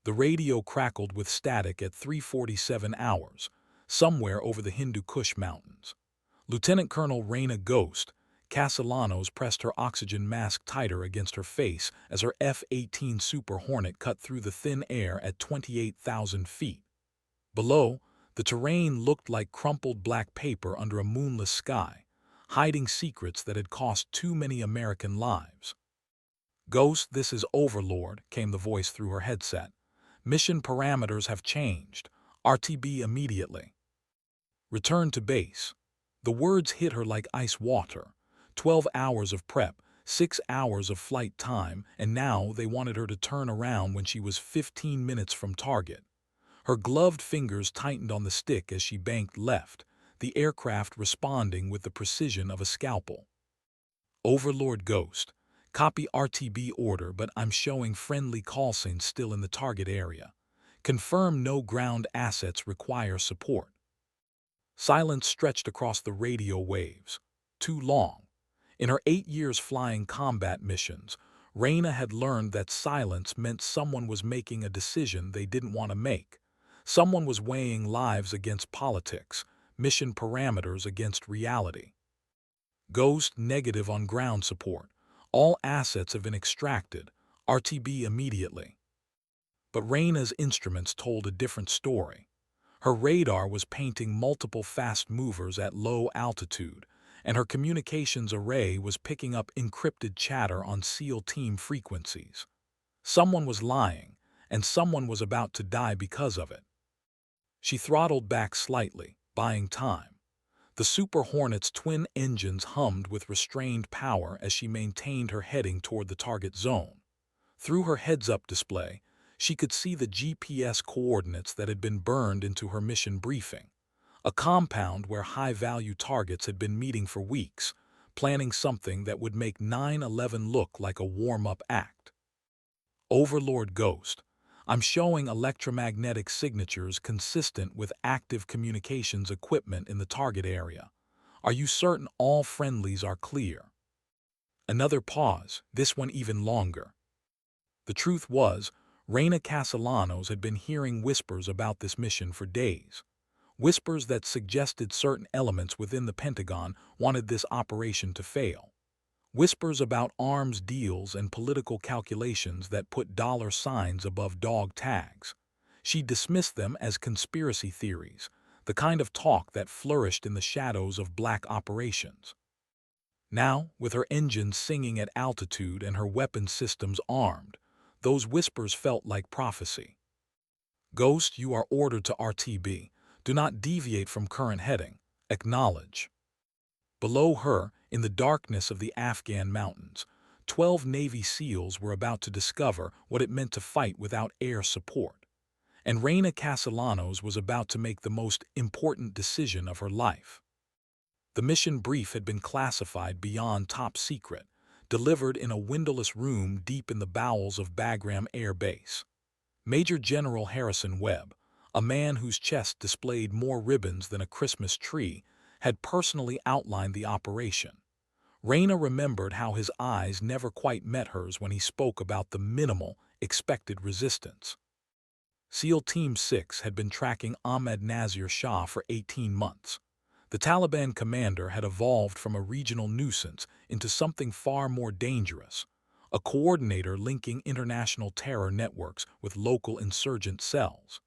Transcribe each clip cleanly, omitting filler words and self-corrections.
The radio crackled with static at 3:47 hours, somewhere over the Hindu Kush Mountains. Lieutenant Colonel Raina Ghost Castellanos pressed her oxygen mask tighter against her face as her F-18 Super Hornet cut through the thin air at 28,000 feet. Below, the terrain looked like crumpled black paper under a moonless sky, hiding secrets that had cost too many American lives. "Ghost, this is Overlord," came the voice through her headset. "Mission parameters have changed. RTB immediately. Return to base." The words hit her like ice water. 12 hours of prep, 6 hours of flight time, and now they wanted her to turn around when she was 15 minutes from target. Her gloved fingers tightened on the stick as she banked left, the aircraft responding with the precision of a scalpel. "Overlord Ghost. Copy RTB order, but I'm showing friendly call signs still in the target area. Confirm no ground assets require support." Silence stretched across the radio waves. Too long. In her 8 years flying combat missions, Raina had learned that silence meant someone was making a decision they didn't want to make. Someone was weighing lives against politics, mission parameters against reality. "Ghost, negative on ground support. All assets have been extracted. RTB immediately." But Raina's instruments told a different story. Her radar was painting multiple fast movers at low altitude, and her communications array was picking up encrypted chatter on SEAL team frequencies. Someone was lying, and someone was about to die because of it. She throttled back slightly, buying time. The Super Hornet's twin engines hummed with restrained power as she maintained her heading toward the target zone. Through her heads-up display, she could see the GPS coordinates that had been burned into her mission briefing, a compound where high-value targets had been meeting for weeks, planning something that would make 9/11 look like a warm-up act. "Overlord Ghost. I'm showing electromagnetic signatures consistent with active communications equipment in the target area. Are you certain all friendlies are clear?" Another pause, this one even longer. The truth was, Raina Castellanos had been hearing whispers about this mission for days. Whispers that suggested certain elements within the Pentagon wanted this operation to fail. Whispers about arms deals and political calculations that put dollar signs above dog tags. She dismissed them as conspiracy theories, the kind of talk that flourished in the shadows of black operations. Now, with her engines singing at altitude and her weapon systems armed, those whispers felt like prophecy. "Ghost, you are ordered to RTB. Do not deviate from current heading. Acknowledge." Below her, in the darkness of the Afghan mountains, 12 Navy SEALs were about to discover what it meant to fight without air support. And Raina Castellanos was about to make the most important decision of her life. The mission brief had been classified beyond top secret, delivered in a windowless room deep in the bowels of Bagram Air Base. Major General Harrison Webb, a man whose chest displayed more ribbons than a Christmas tree, had personally outlined the operation. Raina remembered how his eyes never quite met hers when he spoke about the minimal, expected resistance. SEAL Team 6 had been tracking Ahmed Nazir Shah for 18 months. The Taliban commander had evolved from a regional nuisance into something far more dangerous, a coordinator linking international terror networks with local insurgent cells.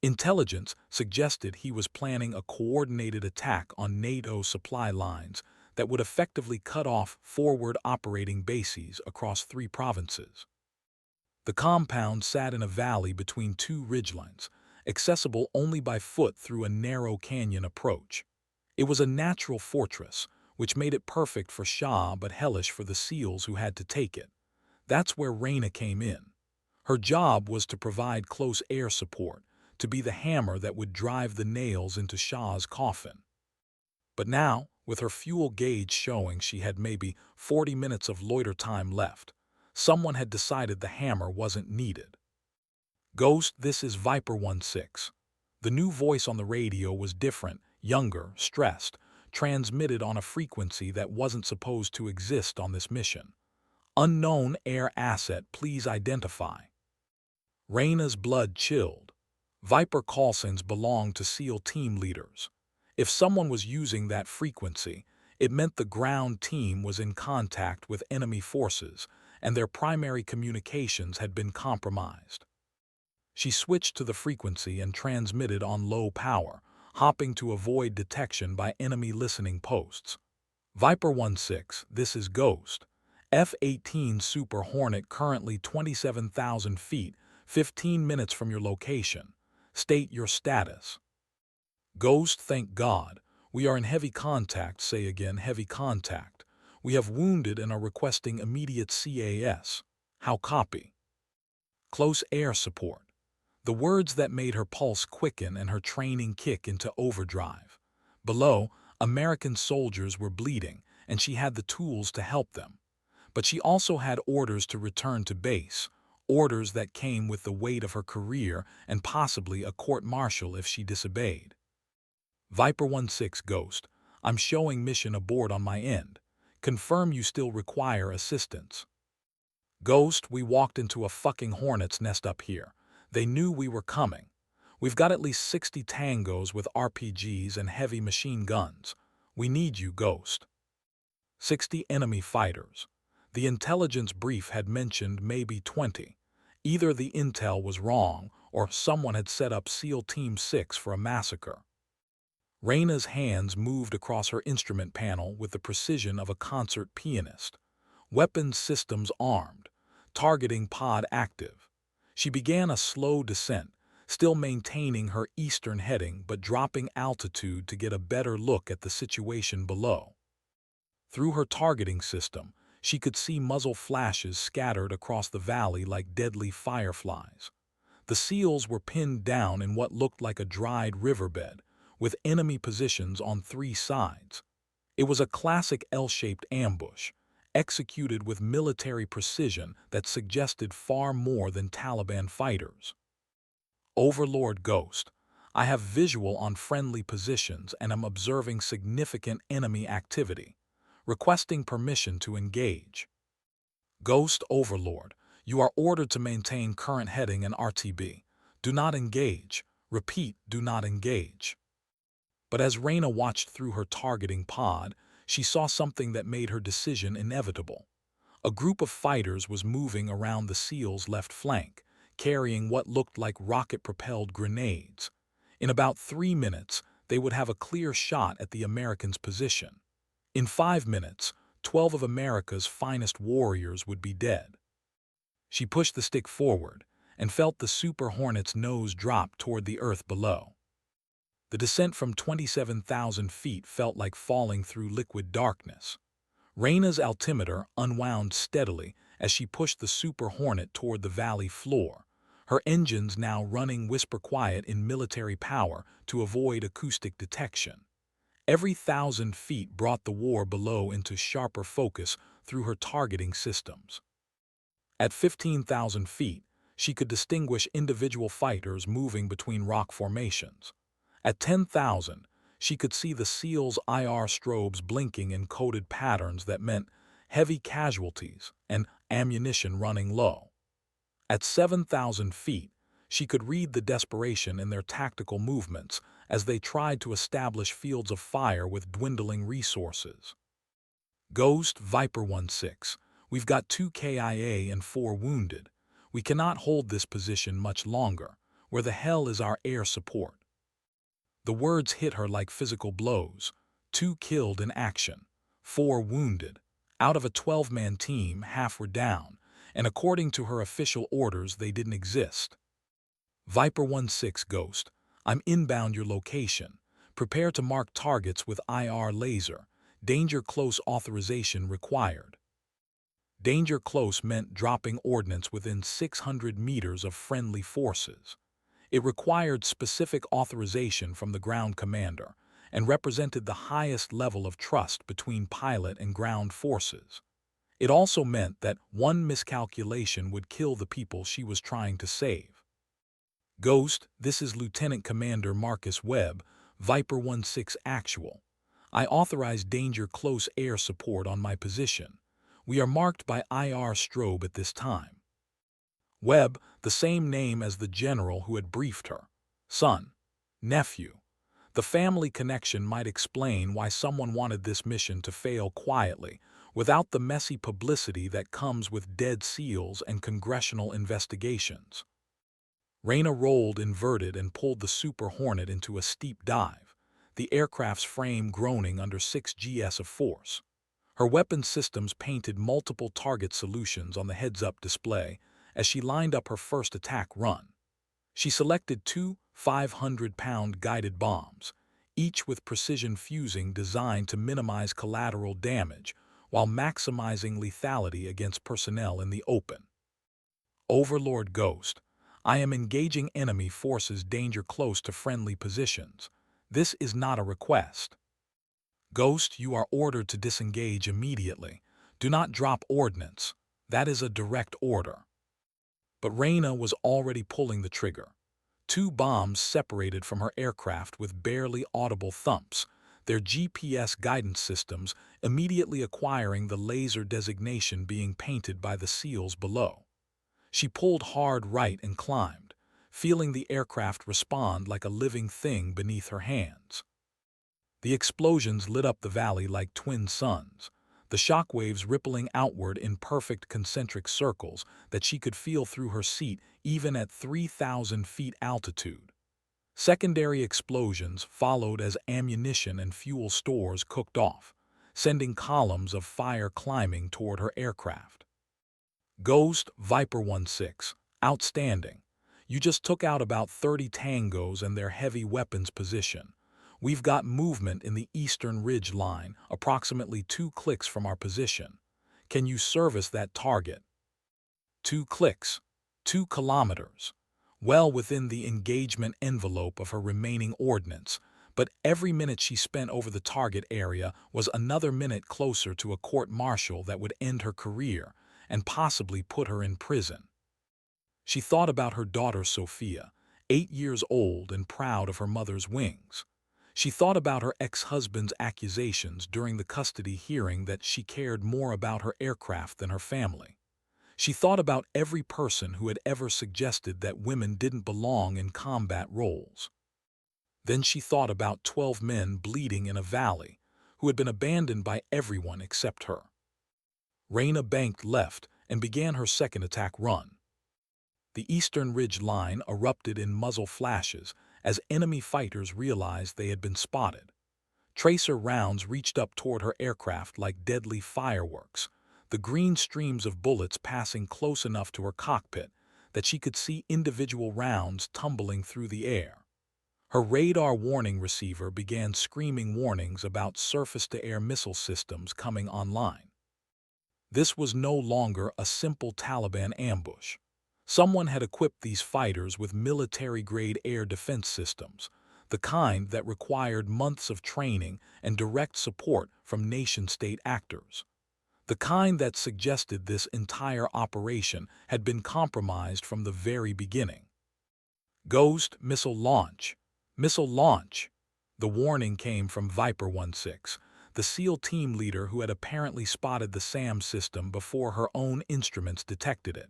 Intelligence suggested he was planning a coordinated attack on NATO supply lines that would effectively cut off forward operating bases across 3 provinces. The compound sat in a valley between 2 ridgelines, accessible only by foot through a narrow canyon approach. It was a natural fortress, which made it perfect for Shah but hellish for the SEALs who had to take it. That's where Raina came in. Her job was to provide close air support, to be the hammer that would drive the nails into Shah's coffin. But now, with her fuel gauge showing she had maybe 40 minutes of loiter time left, someone had decided the hammer wasn't needed. "Ghost, this is Viper 16. The new voice on the radio was different, younger, stressed, transmitted on a frequency that wasn't supposed to exist on this mission. "Unknown air asset, please identify." Reyna's blood chilled. Viper call signs belonged to SEAL team leaders. If someone was using that frequency, it meant the ground team was in contact with enemy forces and their primary communications had been compromised. She switched to the frequency and transmitted on low power, hopping to avoid detection by enemy listening posts. Viper 16, this is Ghost. F-18 Super Hornet currently 27,000 feet, 15 minutes from your location. State your status. Ghost, thank God. We are in heavy contact, say again, heavy contact. We have wounded and are requesting immediate CAS. How copy? Close air support. The words that made her pulse quicken and her training kick into overdrive. Below, American soldiers were bleeding, and she had the tools to help them. But she also had orders to return to base, orders that came with the weight of her career and possibly a court-martial if she disobeyed. Viper 16 Ghost, I'm showing mission abort on my end. Confirm you still require assistance. Ghost, we walked into a fucking hornet's nest up here. They knew we were coming. We've got at least 60 tangos with RPGs and heavy machine guns. We need you, Ghost. 60 enemy fighters. The intelligence brief had mentioned maybe 20. Either the intel was wrong or someone had set up SEAL Team 6 for a massacre. Reyna's hands moved across her instrument panel with the precision of a concert pianist. Weapons systems armed. Targeting pod active. She began a slow descent, still maintaining her eastern heading but dropping altitude to get a better look at the situation below. Through her targeting system, she could see muzzle flashes scattered across the valley like deadly fireflies. The SEALs were pinned down in what looked like a dried riverbed, with enemy positions on 3 sides. It was a classic L-shaped ambush, executed with military precision that suggested far more than Taliban fighters. Overlord Ghost, I have visual on friendly positions and am observing significant enemy activity. Requesting permission to engage. Ghost Overlord, you are ordered to maintain current heading and RTB. Do not engage. Repeat, do not engage. But as Reyna watched through her targeting pod, she saw something that made her decision inevitable. A group of fighters was moving around the SEAL's left flank, carrying what looked like rocket-propelled grenades. In about 3 minutes, they would have a clear shot at the Americans' position. In 5 minutes, 12 of America's finest warriors would be dead. She pushed the stick forward and felt the Super Hornet's nose drop toward the earth below. The descent from 27,000 feet felt like falling through liquid darkness. Reyna's altimeter unwound steadily as she pushed the Super Hornet toward the valley floor, her engines now running whisper-quiet in military power to avoid acoustic detection. Every 1,000 feet brought the war below into sharper focus through her targeting systems. At 15,000 feet, she could distinguish individual fighters moving between rock formations. At 10,000, she could see the SEAL's IR strobes blinking in coded patterns that meant heavy casualties and ammunition running low. At 7,000 feet, she could read the desperation in their tactical movements as they tried to establish fields of fire with dwindling resources. Ghost Viper 16, we've got 2 KIA and 4 wounded. We cannot hold this position much longer. Where the hell is our air support? The words hit her like physical blows. 2 killed in action, 4 wounded. Out of a 12-man team, half were down, and according to her official orders, they didn't exist. Viper 16 Ghost, I'm inbound your location. Prepare to mark targets with IR laser. Danger close authorization required. Danger close meant dropping ordnance within 600 meters of friendly forces. It required specific authorization from the ground commander and represented the highest level of trust between pilot and ground forces. It also meant that one miscalculation would kill the people she was trying to save. Ghost, this is Lieutenant Commander Marcus Webb, Viper 16 Actual. I authorize danger close air support on my position. We are marked by IR strobe at this time. Webb, the same name as the general who had briefed her. Son. Nephew. The family connection might explain why someone wanted this mission to fail quietly, without the messy publicity that comes with dead seals and congressional investigations. Raina rolled inverted and pulled the Super Hornet into a steep dive, the aircraft's frame groaning under 6 Gs of force. Her weapon systems painted multiple target solutions on the heads-up display as she lined up her first attack run. She selected two 500-pound guided bombs, each with precision fusing designed to minimize collateral damage while maximizing lethality against personnel in the open. Overlord Ghost, I am engaging enemy forces danger close to friendly positions. This is not a request. Ghost, you are ordered to disengage immediately. Do not drop ordnance. That is a direct order. But Raina was already pulling the trigger. Two bombs separated from her aircraft with barely audible thumps, their GPS guidance systems immediately acquiring the laser designation being painted by the seals below. She pulled hard right and climbed, feeling the aircraft respond like a living thing beneath her hands. The explosions lit up the valley like twin suns, the shockwaves rippling outward in perfect concentric circles that she could feel through her seat even at 3,000 feet altitude. Secondary explosions followed as ammunition and fuel stores cooked off, sending columns of fire climbing toward her aircraft. Ghost, Viper 16, outstanding. You just took out about 30 tangos and their heavy weapons position. We've got movement in the eastern ridge line, approximately 2 clicks from our position. Can you service that target? 2 clicks, 2 kilometers. Well within the engagement envelope of her remaining ordnance, but every minute she spent over the target area was another minute closer to a court-martial that would end her career and possibly put her in prison. She thought about her daughter Sophia, 8 years old and proud of her mother's wings. She thought about her ex-husband's accusations during the custody hearing that she cared more about her aircraft than her family. She thought about every person who had ever suggested that women didn't belong in combat roles. Then she thought about 12 men bleeding in a valley, who had been abandoned by everyone except her. Raina banked left and began her second attack run. The eastern ridge line erupted in muzzle flashes as enemy fighters realized they had been spotted. Tracer rounds reached up toward her aircraft like deadly fireworks, the green streams of bullets passing close enough to her cockpit that she could see individual rounds tumbling through the air. Her radar warning receiver began screaming warnings about surface-to-air missile systems coming online. This was no longer a simple Taliban ambush. Someone had equipped these fighters with military-grade air defense systems, the kind that required months of training and direct support from nation-state actors. The kind that suggested this entire operation had been compromised from the very beginning. Ghost, missile launch. Missile launch. The warning came from Viper 16, the SEAL team leader who had apparently spotted the SAM system before her own instruments detected it.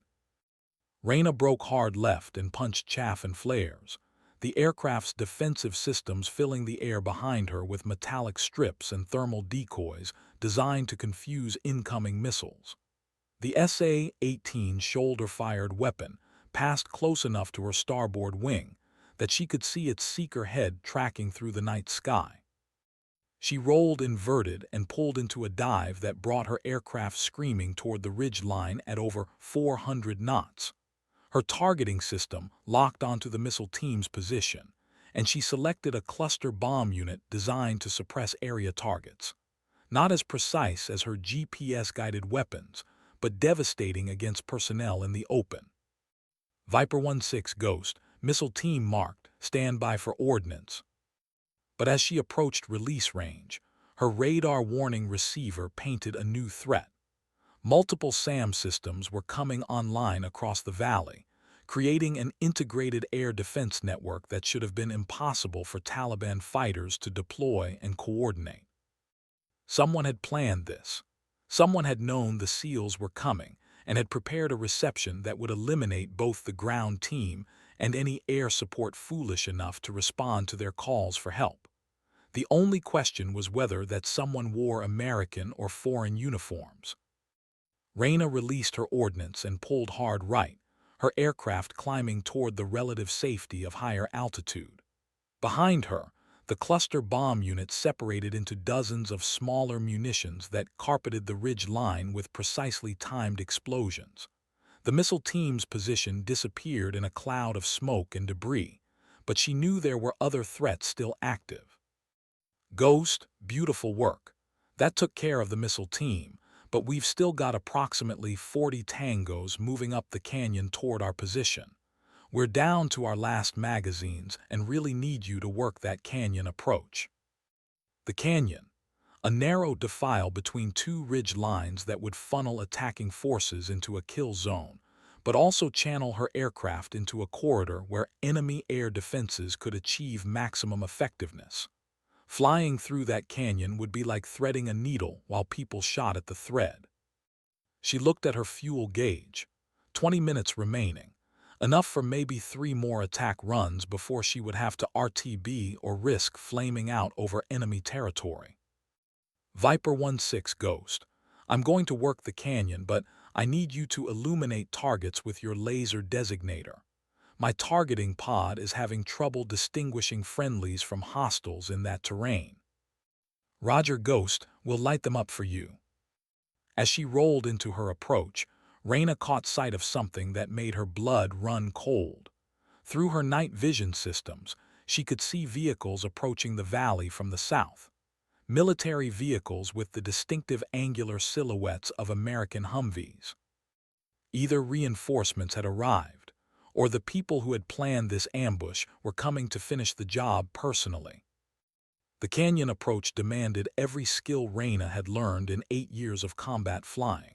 Raina broke hard left and punched chaff and flares, the aircraft's defensive systems filling the air behind her with metallic strips and thermal decoys designed to confuse incoming missiles. The SA-18 shoulder-fired weapon passed close enough to her starboard wing that she could see its seeker head tracking through the night sky. She rolled inverted and pulled into a dive that brought her aircraft screaming toward the ridge line at over 400 knots. Her targeting system locked onto the missile team's position, and she selected a cluster bomb unit designed to suppress area targets. Not as precise as her GPS-guided weapons, but devastating against personnel in the open. Viper 16 Ghost, missile team marked, stand by for ordnance. But as she approached release range, her radar warning receiver painted a new threat. Multiple SAM systems were coming online across the valley, creating an integrated air defense network that should have been impossible for Taliban fighters to deploy and coordinate. Someone had planned this. Someone had known the SEALs were coming and had prepared a reception that would eliminate both the ground team and any air support foolish enough to respond to their calls for help. The only question was whether that someone wore American or foreign uniforms. Raina released her ordnance and pulled hard right, her aircraft climbing toward the relative safety of higher altitude. Behind her, the cluster bomb unit separated into dozens of smaller munitions that carpeted the ridge line with precisely timed explosions. The missile team's position disappeared in a cloud of smoke and debris, but she knew there were other threats still active. Ghost, beautiful work. That took care of the missile team, but we've still got approximately 40 tangos moving up the canyon toward our position. We're down to our last magazines and really need you to work that canyon approach. The canyon, a narrow defile between two ridge lines that would funnel attacking forces into a kill zone, but also channel her aircraft into a corridor where enemy air defenses could achieve maximum effectiveness. Flying through that canyon would be like threading a needle while people shot at the thread. She looked at her fuel gauge. 20 minutes remaining. Enough for maybe 3 more attack runs before she would have to RTB or risk flaming out over enemy territory. Viper 16 Ghost. I'm going to work the canyon, but I need you to illuminate targets with your laser designator. My targeting pod is having trouble distinguishing friendlies from hostiles in that terrain. Roger Ghost, will light them up for you. As she rolled into her approach, Raina caught sight of something that made her blood run cold. Through her night vision systems, she could see vehicles approaching the valley from the south. Military vehicles with the distinctive angular silhouettes of American Humvees. Either reinforcements had arrived, or the people who had planned this ambush were coming to finish the job personally. The canyon approach demanded every skill Raina had learned in 8 years of combat flying.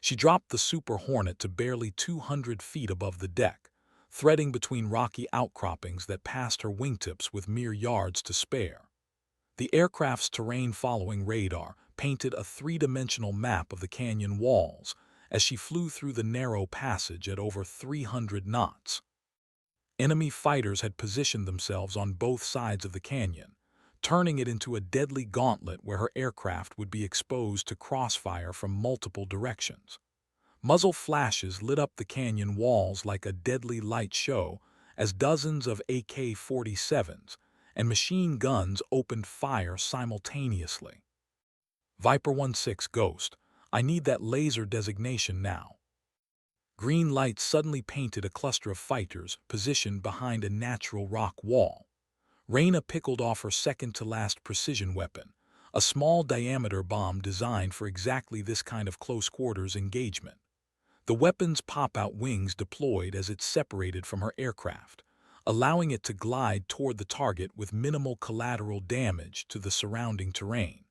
She dropped the Super Hornet to barely 200 feet above the deck, threading between rocky outcroppings that passed her wingtips with mere yards to spare. The aircraft's terrain-following radar painted a three-dimensional map of the canyon walls as she flew through the narrow passage at over 300 knots. Enemy fighters had positioned themselves on both sides of the canyon, turning it into a deadly gauntlet where her aircraft would be exposed to crossfire from multiple directions. Muzzle flashes lit up the canyon walls like a deadly light show as dozens of AK-47s and machine guns opened fire simultaneously. Viper 16 Ghost, I need that laser designation now. Green light suddenly painted a cluster of fighters positioned behind a natural rock wall. Raina pickled off her second-to-last precision weapon, a small-diameter bomb designed for exactly this kind of close-quarters engagement. The weapon's pop-out wings deployed as it separated from her aircraft, allowing it to glide toward the target with minimal collateral damage to the surrounding terrain.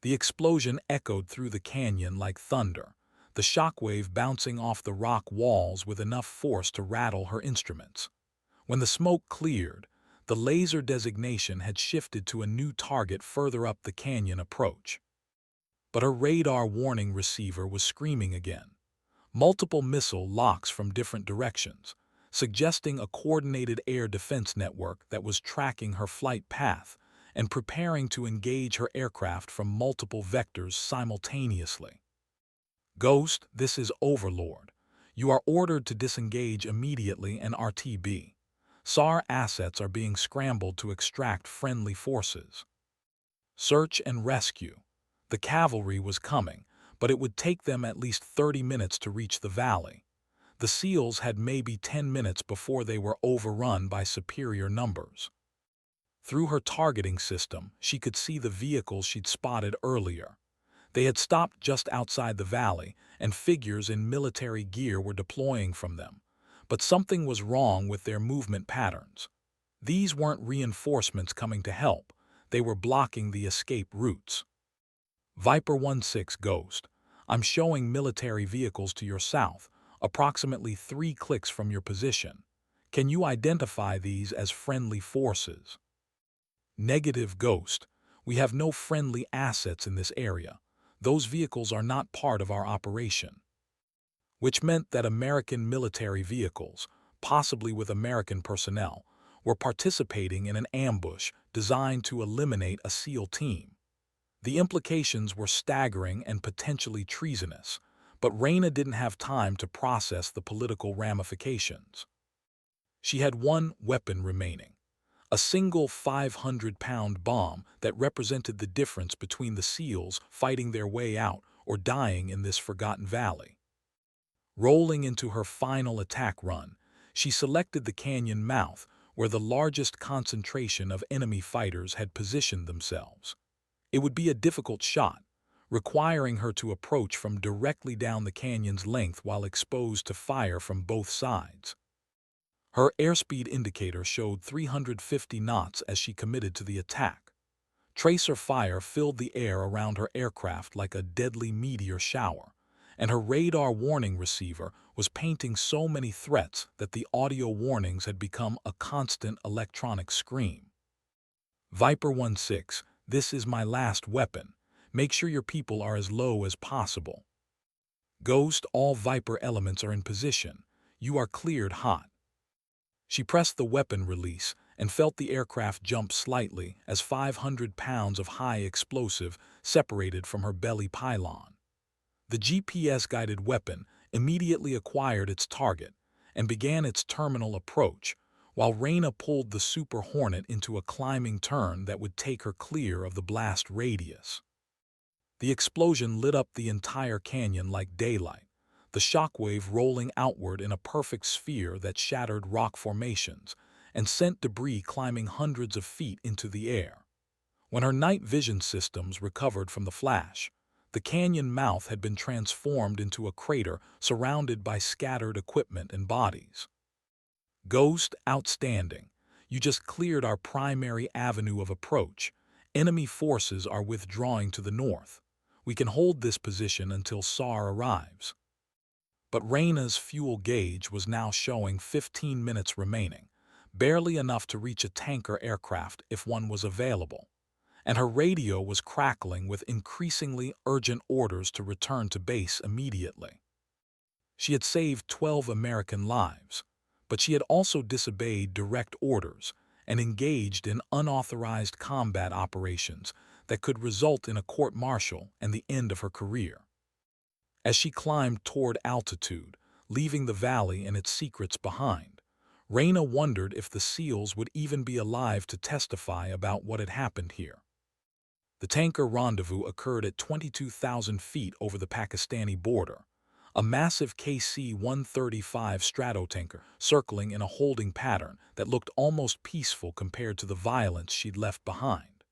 The explosion echoed through the canyon like thunder, the shockwave bouncing off the rock walls with enough force to rattle her instruments. When the smoke cleared, the laser designation had shifted to a new target further up the canyon approach. But her radar warning receiver was screaming again. Multiple missile locks from different directions, suggesting a coordinated air defense network that was tracking her flight path and preparing to engage her aircraft from multiple vectors simultaneously. Ghost, this is Overlord. You are ordered to disengage immediately and RTB. SAR assets are being scrambled to extract friendly forces. Search and rescue. The cavalry was coming, but it would take them at least 30 minutes to reach the valley. The SEALs had maybe 10 minutes before they were overrun by superior numbers. Through her targeting system, she could see the vehicles she'd spotted earlier. They had stopped just outside the valley, and figures in military gear were deploying from them. But something was wrong with their movement patterns. These weren't reinforcements coming to help, they were blocking the escape routes. Viper 16 Ghost, I'm showing military vehicles to your south, approximately 3 clicks from your position. Can you identify these as friendly forces? Negative Ghost, we have no friendly assets in this area. Those vehicles are not part of our operation. which meant that American military vehicles, possibly with American personnel, were participating in an ambush designed to eliminate a SEAL team. The implications were staggering and potentially treasonous, but Raina didn't have time to process the political ramifications. She had one weapon remaining, a single 500-pound bomb that represented the difference between the SEALs fighting their way out or dying in this forgotten valley. Rolling into her final attack run, she selected the canyon mouth where the largest concentration of enemy fighters had positioned themselves. It would be a difficult shot, requiring her to approach from directly down the canyon's length while exposed to fire from both sides. Her airspeed indicator showed 350 knots as she committed to the attack. Tracer fire filled the air around her aircraft like a deadly meteor shower, and her radar warning receiver was painting so many threats that the audio warnings had become a constant electronic scream. Viper 1-6, this is my last weapon. Make sure your people are as low as possible. Ghost, all Viper elements are in position. You are cleared hot. She pressed the weapon release and felt the aircraft jump slightly as 500 pounds of high explosive separated from her belly pylon. The GPS-guided weapon immediately acquired its target and began its terminal approach, while Raina pulled the Super Hornet into a climbing turn that would take her clear of the blast radius. The explosion lit up the entire canyon like daylight, the shockwave rolling outward in a perfect sphere that shattered rock formations and sent debris climbing hundreds of feet into the air. When her night vision systems recovered from the flash, the canyon mouth had been transformed into a crater surrounded by scattered equipment and bodies. Ghost, outstanding. You just cleared our primary avenue of approach. Enemy forces are withdrawing to the north. We can hold this position until SAR arrives. But Raina's fuel gauge was now showing 15 minutes remaining, barely enough to reach a tanker aircraft if one was available, and her radio was crackling with increasingly urgent orders to return to base immediately. She had saved 12 American lives, but she had also disobeyed direct orders and engaged in unauthorized combat operations that could result in a court-martial and the end of her career. As she climbed toward altitude, leaving the valley and its secrets behind, Raina wondered if the SEALs would even be alive to testify about what had happened here. The tanker rendezvous occurred at 22,000 feet over the Pakistani border, a massive KC-135 stratotanker circling in a holding pattern that looked almost peaceful compared to the violence she'd left behind.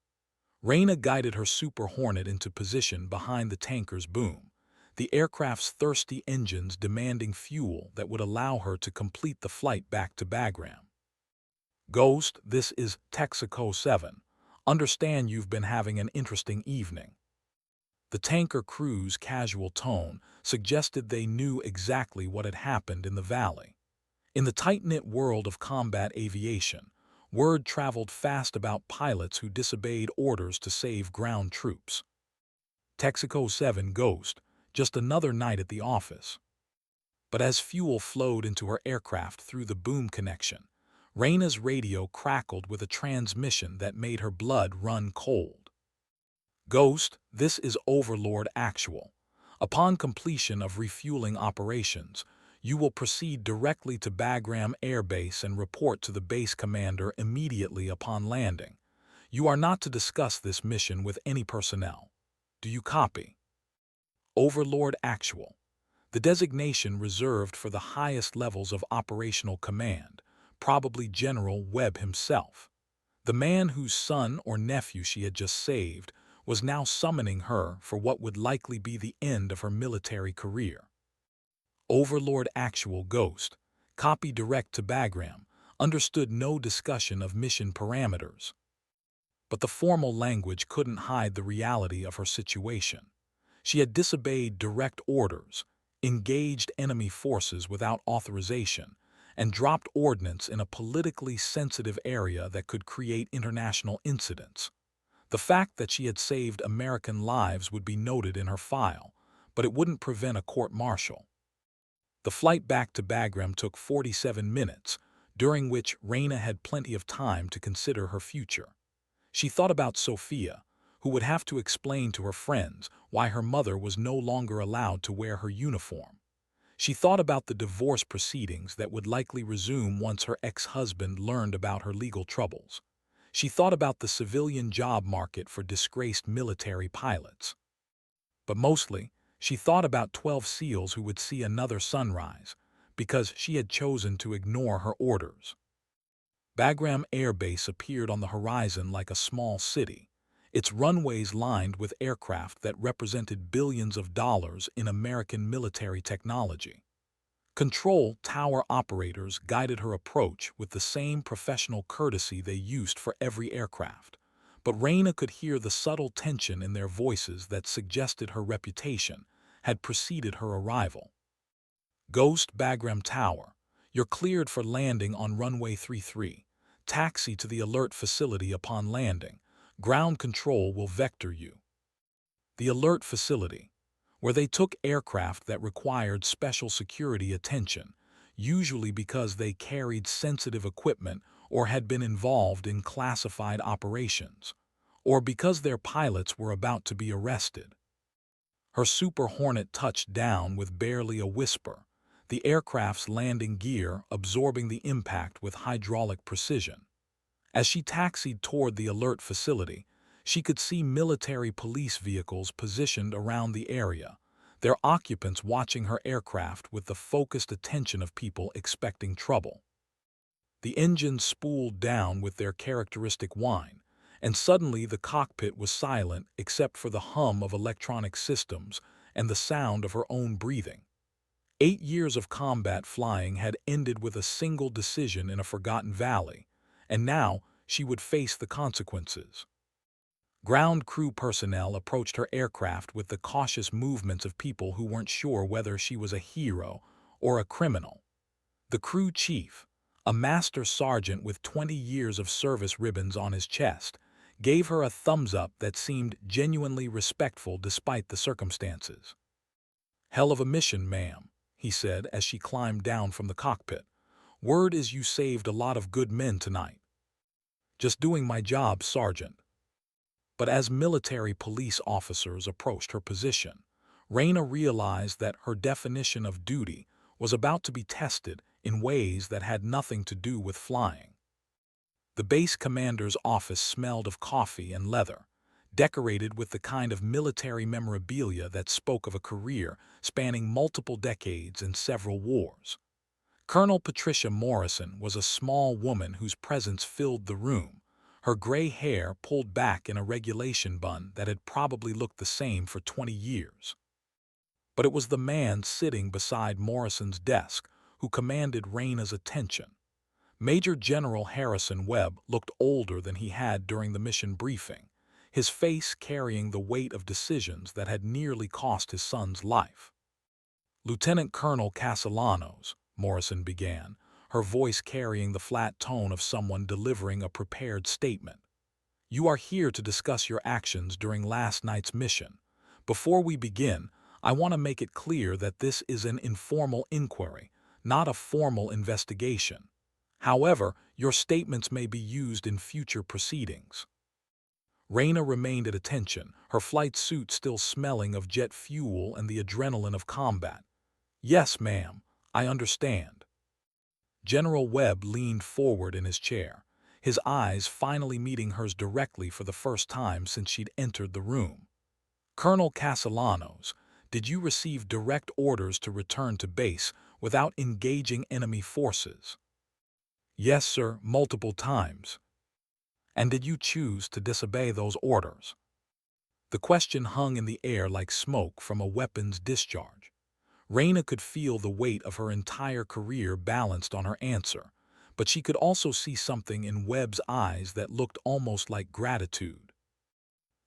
Raina guided her Super Hornet into position behind the tanker's boom, the aircraft's thirsty engines demanding fuel that would allow her to complete the flight back to Bagram. Ghost, this is Texaco 7. Understand you've been having an interesting evening. The tanker crew's casual tone suggested they knew exactly what had happened in the valley. In the tight-knit world of combat aviation, word traveled fast about pilots who disobeyed orders to save ground troops. Texaco 7 Ghost, just another night at the office. But as fuel flowed into her aircraft through the boom connection, Raina's radio crackled with a transmission that made her blood run cold. Ghost, this is Overlord Actual. Upon completion of refueling operations, you will proceed directly to Bagram Air Base and report to the base commander immediately upon landing. You are not to discuss this mission with any personnel. Do you copy? Overlord Actual, the designation reserved for the highest levels of operational command, probably General Webb himself. The man whose son or nephew she had just saved was now summoning her for what would likely be the end of her military career. Overlord Actual Ghost, copy direct to Bagram, understood no discussion of mission parameters. But the formal language couldn't hide the reality of her situation. She had disobeyed direct orders, engaged enemy forces without authorization, and dropped ordnance in a politically sensitive area that could create international incidents. The fact that she had saved American lives would be noted in her file, but it wouldn't prevent a court-martial. The flight back to Bagram took 47 minutes, during which Raina had plenty of time to consider her future. She thought about Sophia, who would have to explain to her friends why her mother was no longer allowed to wear her uniform. She thought about the divorce proceedings that would likely resume once her ex-husband learned about her legal troubles. She thought about the civilian job market for disgraced military pilots. But mostly, she thought about 12 SEALs who would see another sunrise, because she had chosen to ignore her orders. Bagram Air Base appeared on the horizon like a small city, its runways lined with aircraft that represented billions of dollars in American military technology. Control tower operators guided her approach with the same professional courtesy they used for every aircraft, but Raina could hear the subtle tension in their voices that suggested her reputation had preceded her arrival. Ghost Bagram Tower, you're cleared for landing on runway 33. Taxi to the alert facility upon landing. Ground control will vector you. The alert facility, where they took aircraft that required special security attention, usually because they carried sensitive equipment or had been involved in classified operations, or because their pilots were about to be arrested. Her Super Hornet touched down with barely a whisper, the aircraft's landing gear absorbing the impact with hydraulic precision. As she taxied toward the alert facility, she could see military police vehicles positioned around the area, their occupants watching her aircraft with the focused attention of people expecting trouble. The engines spooled down with their characteristic whine, and suddenly the cockpit was silent except for the hum of electronic systems and the sound of her own breathing. 8 years of combat flying had ended with a single decision in a forgotten valley, and now she would face the consequences. Ground crew personnel approached her aircraft with the cautious movements of people who weren't sure whether she was a hero or a criminal. The crew chief, a master sergeant with 20 years of service ribbons on his chest, gave her a thumbs-up that seemed genuinely respectful despite the circumstances. "Hell of a mission, ma'am," he said as she climbed down from the cockpit. "Word is you saved a lot of good men tonight." "Just doing my job, Sergeant." But as military police officers approached her position, Raina realized that her definition of duty was about to be tested in ways that had nothing to do with flying. The base commander's office smelled of coffee and leather, decorated with the kind of military memorabilia that spoke of a career spanning multiple decades and several wars. Colonel Patricia Morrison was a small woman whose presence filled the room, her gray hair pulled back in a regulation bun that had probably looked the same for 20 years. But it was the man sitting beside Morrison's desk who commanded Raina's attention. Major General Harrison Webb looked older than he had during the mission briefing, his face carrying the weight of decisions that had nearly cost his son's life. "Lieutenant Colonel Castellanos," Morrison began, her voice carrying the flat tone of someone delivering a prepared statement. "You are here to discuss your actions during last night's mission. Before we begin, I want to make it clear that this is an informal inquiry, not a formal investigation. However, your statements may be used in future proceedings." Raina remained at attention, her flight suit still smelling of jet fuel and the adrenaline of combat. "Yes, ma'am, I understand." General Webb leaned forward in his chair, his eyes finally meeting hers directly for the first time since she'd entered the room. "Colonel Castellanos, did you receive direct orders to return to base without engaging enemy forces?" "Yes, sir, multiple times." "And did you choose to disobey those orders?" The question hung in the air like smoke from a weapon's discharge. Raina could feel the weight of her entire career balanced on her answer, but she could also see something in Webb's eyes that looked almost like gratitude.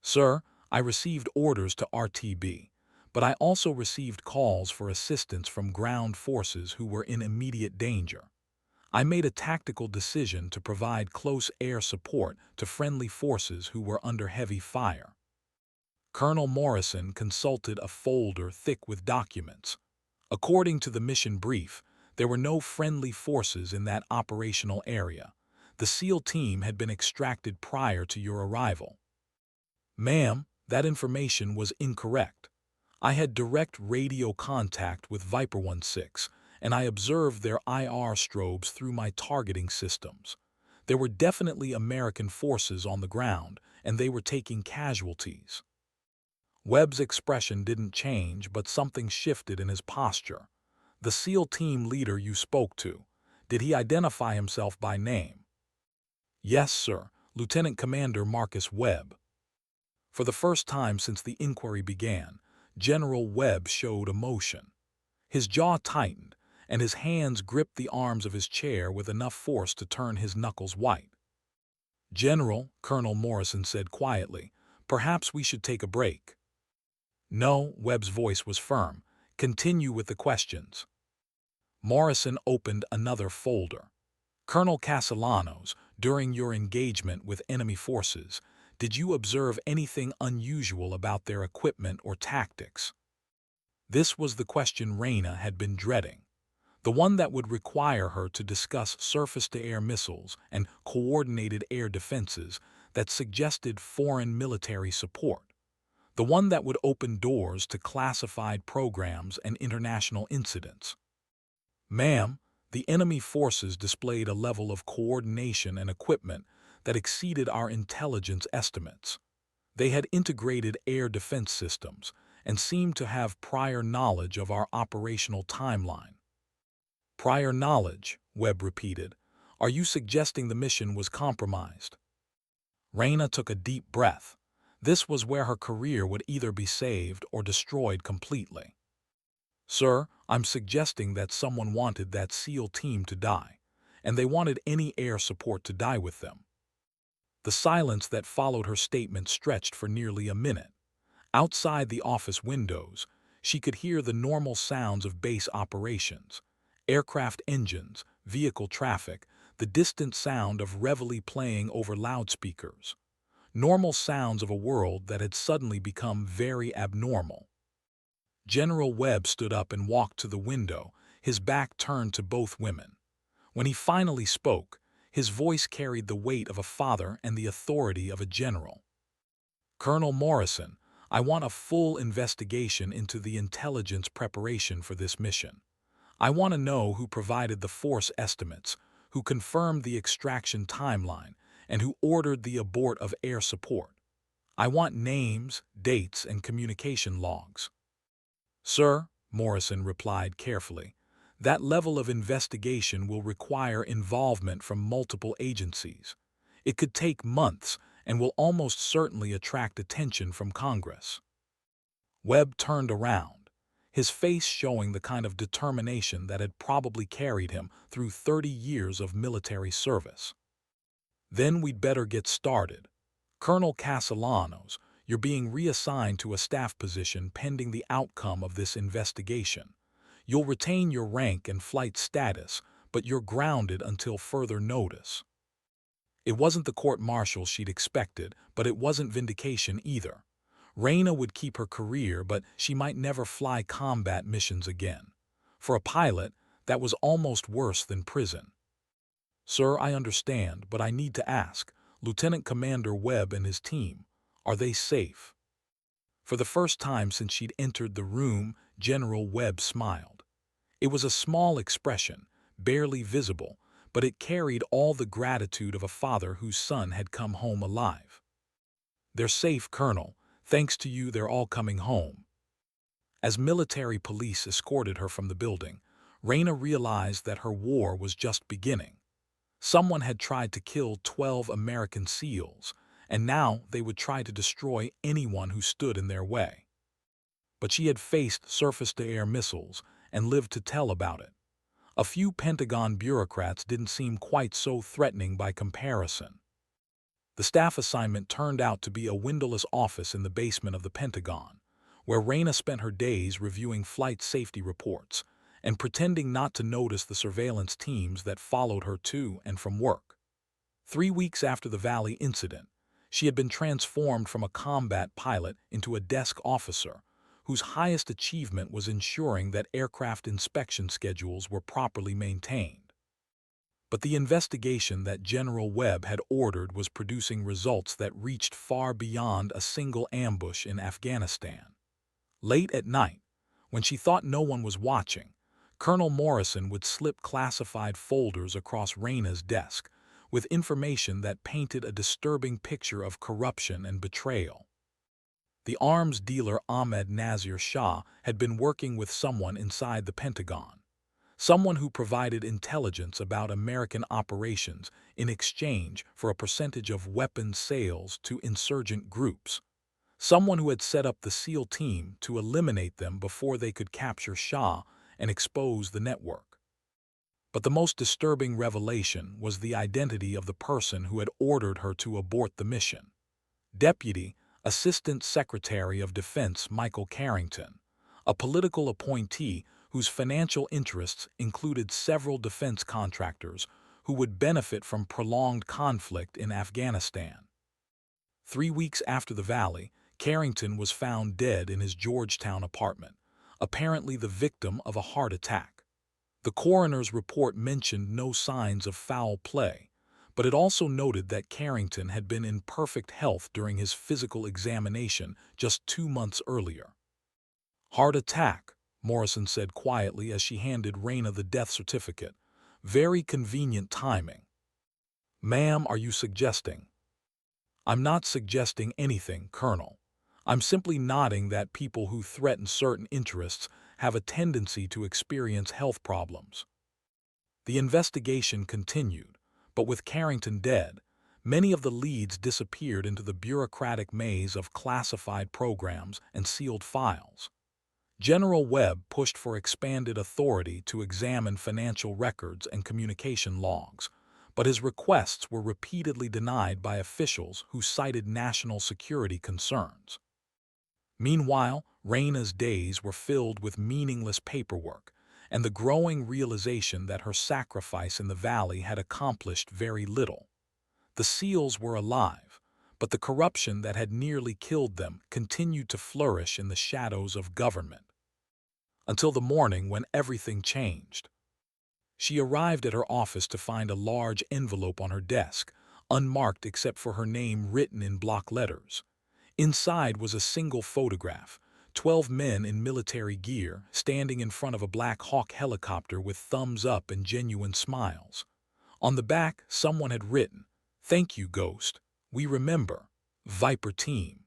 "Sir, I received orders to RTB, but I also received calls for assistance from ground forces who were in immediate danger. I made a tactical decision to provide close air support to friendly forces who were under heavy fire." Colonel Morrison consulted a folder thick with documents. According to the mission brief, there were no friendly forces in that operational area. The SEAL team had been extracted prior to your arrival. Ma'am, that information was incorrect. I had direct radio contact with Viper 16, and I observed their IR strobes through my targeting systems. There were definitely American forces on the ground, and they were taking casualties. Webb's expression didn't change, but something shifted in his posture. The SEAL team leader you spoke to, did he identify himself by name? Yes, sir, Lieutenant Commander Marcus Webb. For the first time since the inquiry began, General Webb showed emotion. His jaw tightened, and his hands gripped the arms of his chair with enough force to turn his knuckles white. General, Colonel Morrison said quietly, perhaps we should take a break. No, Webb's voice was firm. Continue with the questions. Morrison opened another folder. Colonel Castellanos, during your engagement with enemy forces, did you observe anything unusual about their equipment or tactics? This was the question Reyna had been dreading, the one that would require her to discuss surface-to-air missiles and coordinated air defenses that suggested foreign military support, the one that would open doors to classified programs and international incidents. Ma'am, the enemy forces displayed a level of coordination and equipment that exceeded our intelligence estimates. They had integrated air defense systems and seemed to have prior knowledge of our operational timeline. Prior knowledge, Webb repeated. Are you suggesting the mission was compromised? Reyna took a deep breath. This was where her career would either be saved or destroyed completely. Sir, I'm suggesting that someone wanted that SEAL team to die, and they wanted any air support to die with them. The silence that followed her statement stretched for nearly a minute. Outside the office windows, she could hear the normal sounds of base operations, aircraft engines, vehicle traffic, the distant sound of reveille playing over loudspeakers. Normal sounds of a world that had suddenly become very abnormal. General Webb stood up and walked to the window, his back turned to both women. When he finally spoke, his voice carried the weight of a father and the authority of a general. Colonel Morrison, I want a full investigation into the intelligence preparation for this mission. I want to know who provided the force estimates, who confirmed the extraction timeline, and who ordered the abort of air support. I want names, dates, and communication logs. Sir, Morrison replied carefully, that level of investigation will require involvement from multiple agencies. It could take months and will almost certainly attract attention from Congress. Webb turned around, his face showing the kind of determination that had probably carried him through 30 years of military service. Then we'd better get started. Colonel Castellanos, you're being reassigned to a staff position pending the outcome of this investigation. You'll retain your rank and flight status, but you're grounded until further notice. It wasn't the court-martial she'd expected, but it wasn't vindication either. Reyna would keep her career, but she might never fly combat missions again. For a pilot, that was almost worse than prison. Sir, I understand, but I need to ask, Lieutenant Commander Webb and his team, are they safe? For the first time since she'd entered the room, General Webb smiled. It was a small expression, barely visible, but it carried all the gratitude of a father whose son had come home alive. They're safe, Colonel. Thanks to you, they're all coming home. As military police escorted her from the building, Reyna realized that her war was just beginning. Someone had tried to kill 12 American SEALs, and now they would try to destroy anyone who stood in their way. But she had faced surface-to-air missiles and lived to tell about it. A few Pentagon bureaucrats didn't seem quite so threatening by comparison. The staff assignment turned out to be a windowless office in the basement of the Pentagon, where Reyna spent her days reviewing flight safety reports and pretending not to notice the surveillance teams that followed her to and from work. 3 weeks after the Valley incident, she had been transformed from a combat pilot into a desk officer whose highest achievement was ensuring that aircraft inspection schedules were properly maintained. But the investigation that General Webb had ordered was producing results that reached far beyond a single ambush in Afghanistan. Late at night, when she thought no one was watching, Colonel Morrison would slip classified folders across Raina's desk with information that painted a disturbing picture of corruption and betrayal. The arms dealer Ahmed Nazir Shah had been working with someone inside the Pentagon, someone who provided intelligence about American operations in exchange for a percentage of weapons sales to insurgent groups, someone who had set up the SEAL team to eliminate them before they could capture Shah and expose the network. But the most disturbing revelation was the identity of the person who had ordered her to abort the mission. Deputy Assistant Secretary of Defense Michael Carrington, a political appointee whose financial interests included several defense contractors who would benefit from prolonged conflict in Afghanistan. 3 weeks after the Valley, Carrington was found dead in his Georgetown apartment, apparently the victim of a heart attack. The coroner's report mentioned no signs of foul play, but it also noted that Carrington had been in perfect health during his physical examination just 2 months earlier. "Heart attack," Morrison said quietly as she handed Raina the death certificate. "Very convenient timing." "Ma'am, are you suggesting?" "I'm not suggesting anything, Colonel. I'm simply noting that people who threaten certain interests have a tendency to experience health problems." The investigation continued, but with Carrington dead, many of the leads disappeared into the bureaucratic maze of classified programs and sealed files. General Webb pushed for expanded authority to examine financial records and communication logs, but his requests were repeatedly denied by officials who cited national security concerns. Meanwhile, Raina's days were filled with meaningless paperwork and the growing realization that her sacrifice in the valley had accomplished very little. The SEALs were alive, but the corruption that had nearly killed them continued to flourish in the shadows of government. Until the morning when everything changed. She arrived at her office to find a large envelope on her desk, unmarked except for her name written in block letters. Inside was a single photograph, 12 men in military gear standing in front of a Black Hawk helicopter with thumbs up and genuine smiles. On the back, someone had written, "Thank you, Ghost. We remember. Viper Team."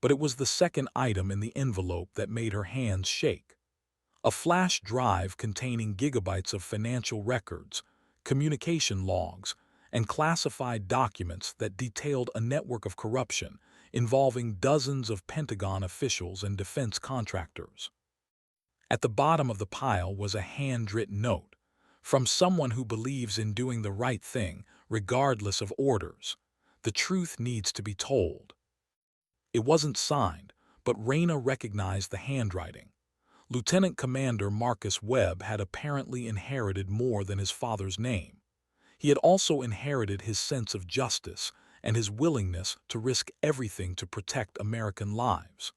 But it was the second item in the envelope that made her hands shake. A flash drive containing gigabytes of financial records, communication logs, and classified documents that detailed a network of corruption involving dozens of Pentagon officials and defense contractors. At the bottom of the pile was a handwritten note, "From someone who believes in doing the right thing, regardless of orders. The truth needs to be told." It wasn't signed, but Raina recognized the handwriting. Lieutenant Commander Marcus Webb had apparently inherited more than his father's name. He had also inherited his sense of justice and his willingness to risk everything to protect American lives.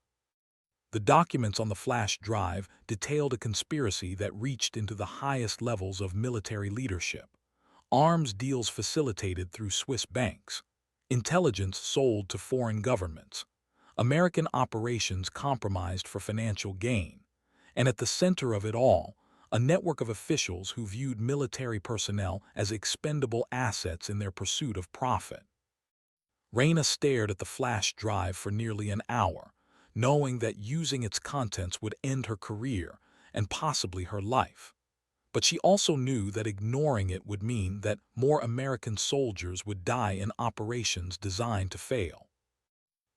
The documents on the flash drive detailed a conspiracy that reached into the highest levels of military leadership. Arms deals facilitated through Swiss banks. Intelligence sold to foreign governments. American operations compromised for financial gain. And at the center of it all, a network of officials who viewed military personnel as expendable assets in their pursuit of profit. Raina stared at the flash drive for nearly an hour, knowing that using its contents would end her career and possibly her life. But she also knew that ignoring it would mean that more American soldiers would die in operations designed to fail.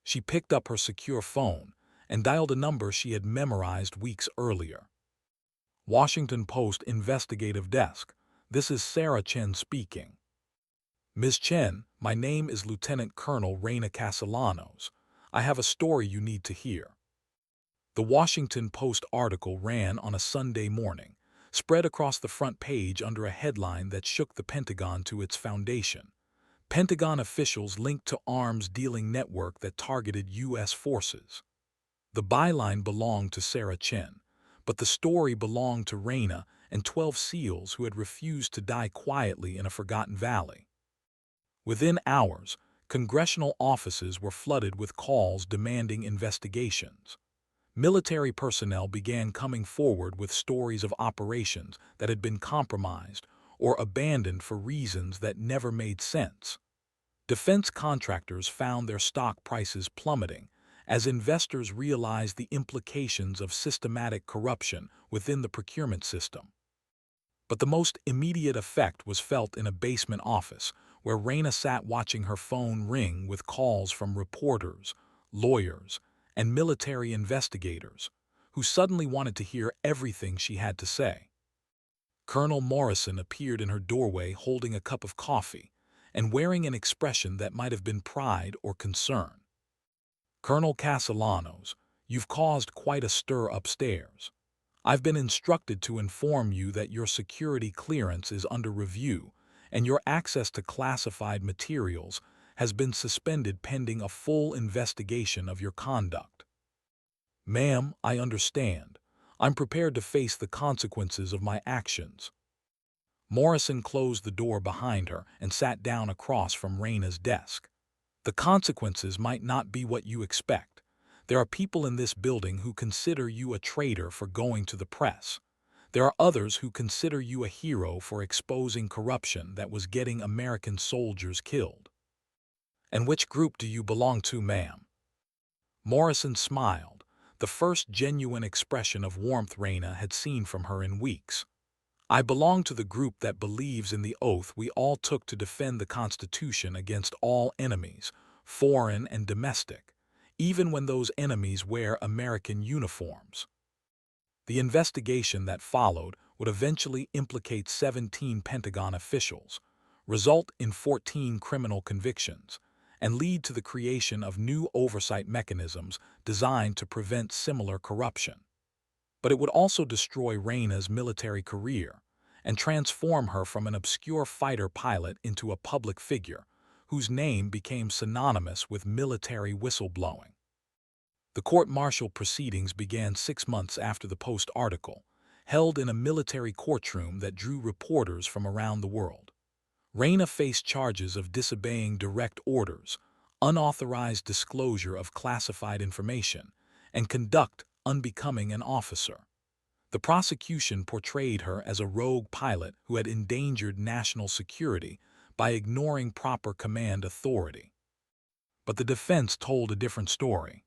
She picked up her secure phone and dialed a number she had memorized weeks earlier. "Washington Post Investigative Desk. This is Sarah Chen speaking." "Ms. Chen, my name is Lieutenant Colonel Raina Castellanos. I have a story you need to hear." The Washington Post article ran on a Sunday morning, spread across the front page under a headline that shook the Pentagon to its foundation. Pentagon officials linked to arms dealing network that targeted U.S. forces. The byline belonged to Sarah Chen, but the story belonged to Raina and 12 SEALs who had refused to die quietly in a forgotten valley. Within hours, congressional offices were flooded with calls demanding investigations. Military personnel began coming forward with stories of operations that had been compromised or abandoned for reasons that never made sense. Defense contractors found their stock prices plummeting as investors realized the implications of systematic corruption within the procurement system. But the most immediate effect was felt in a basement office where Raina sat watching her phone ring with calls from reporters, lawyers, and military investigators who suddenly wanted to hear everything she had to say. Colonel Morrison appeared in her doorway holding a cup of coffee and wearing an expression that might have been pride or concern. "Colonel Castellanos, you've caused quite a stir upstairs. I've been instructed to inform you that your security clearance is under review and your access to classified materials has been suspended pending a full investigation of your conduct." "Ma'am, I understand. I'm prepared to face the consequences of my actions." Morrison closed the door behind her and sat down across from Raina's desk. "The consequences might not be what you expect. There are people in this building who consider you a traitor for going to the press. There are others who consider you a hero for exposing corruption that was getting American soldiers killed." "And which group do you belong to, ma'am?" Morrison smiled, the first genuine expression of warmth Raina had seen from her in weeks. "I belong to the group that believes in the oath we all took to defend the Constitution against all enemies, foreign and domestic, even when those enemies wear American uniforms." The investigation that followed would eventually implicate 17 Pentagon officials, result in 14 criminal convictions, and lead to the creation of new oversight mechanisms designed to prevent similar corruption. But it would also destroy Raina's military career and transform her from an obscure fighter pilot into a public figure whose name became synonymous with military whistleblowing. The court-martial proceedings began 6 months after the Post article, held in a military courtroom that drew reporters from around the world. Raina faced charges of disobeying direct orders, unauthorized disclosure of classified information, and conduct unbecoming an officer. The prosecution portrayed her as a rogue pilot who had endangered national security by ignoring proper command authority. But the defense told a different story.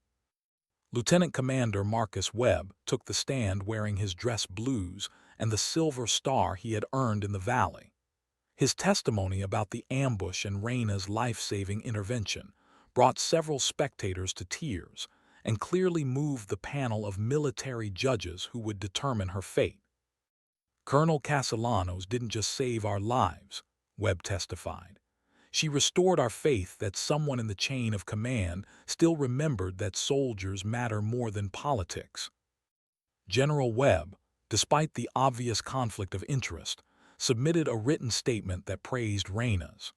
Lieutenant Commander Marcus Webb took the stand wearing his dress blues and the silver star he had earned in the valley. His testimony about the ambush and Raina's life-saving intervention brought several spectators to tears and clearly moved the panel of military judges who would determine her fate. "Colonel Castellanos didn't just save our lives," Webb testified. "She restored our faith that someone in the chain of command still remembered that soldiers matter more than politics." General Webb, despite the obvious conflict of interest, submitted a written statement that praised Raina's